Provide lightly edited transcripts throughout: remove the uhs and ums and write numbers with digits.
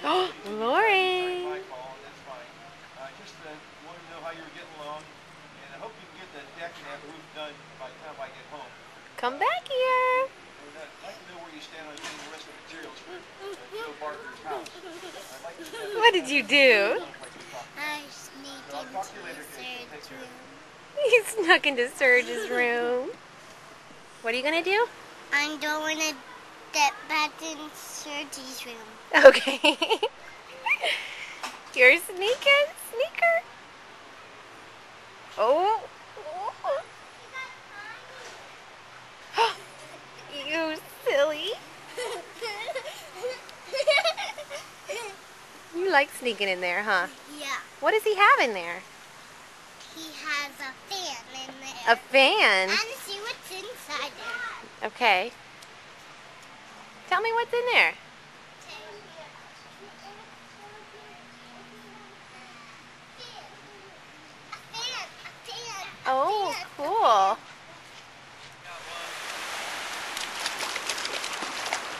Oh, Lauren. Just wanted to know how you were getting along, and I hope you can get the deck and have the roof done by the time I get home. Come back here. And I'd like to know where you stand on getting the rest of the materials for Joe Barker's house. I'd like to get that What did you do? like we talked about. I sneak So I'll talk to you into later, Kate. Take Serge's care. room. He snuck into Serge's room. What are you going to do? I'm going to get back in Serge's room. Okay. You're sneaking, sneaker. Oh. You silly. You like sneaking in there, huh? Yeah. What does he have in there? He has a fan in there. A fan? And see what's inside there. Okay. Tell me what's in there. Oh, cool.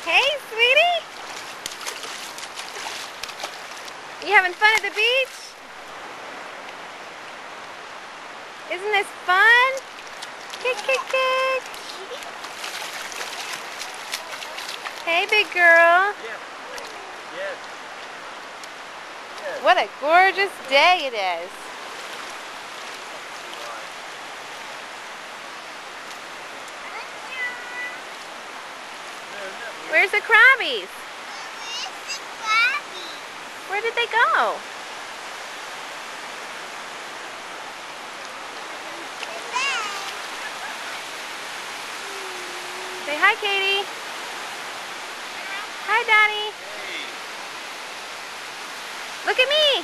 Hey, sweetie. You having fun at the beach? Isn't this fun? Kick, kick, kick. Hey, big girl. Yes. Yes. What a gorgeous day it is. Where's the crabbies? Where did they go? Say hi, Katie. Hi, Daddy. Look at me.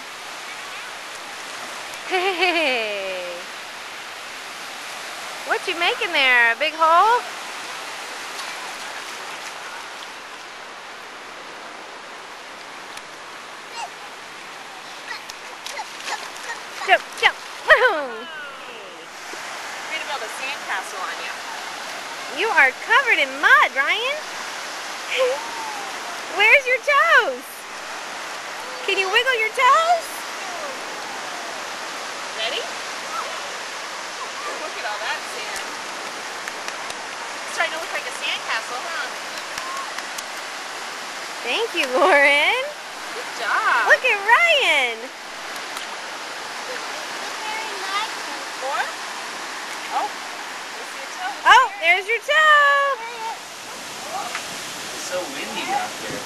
Hey. What you making there? A big hole? Jump, jump. Woohoo. We're going to build a sandcastle on you. You are covered in mud, Ryan. Where's your toes? Can you wiggle your toes? Ready? Look at all that sand. It's starting to look like a sandcastle, huh? Thank you, Lauren. Good job. Look at Ryan. More? Oh, let's see your toe. Oh, there's your toe. It's so windy out there.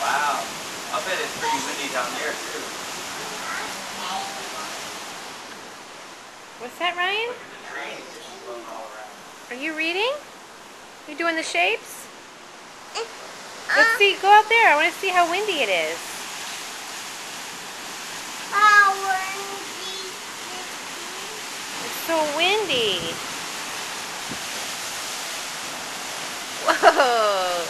Wow. I bet it's pretty windy down there too. What's that, Ryan? Look at the trees just blowing all around. Are you reading? You doing the shapes? Let's see. Go out there. I want to see how windy it is. It's so windy. Whoa.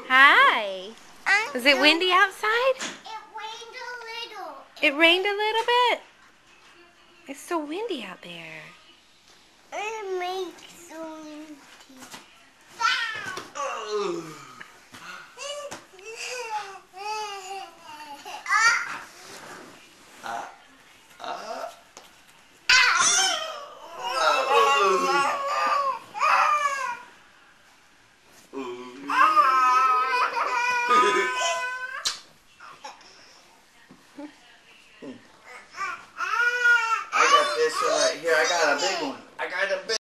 Hi. Is it windy outside? It rained a little. It rained a little bit. It's so windy out there. It makes so windy. I got this one right here. I got a big one. I got a big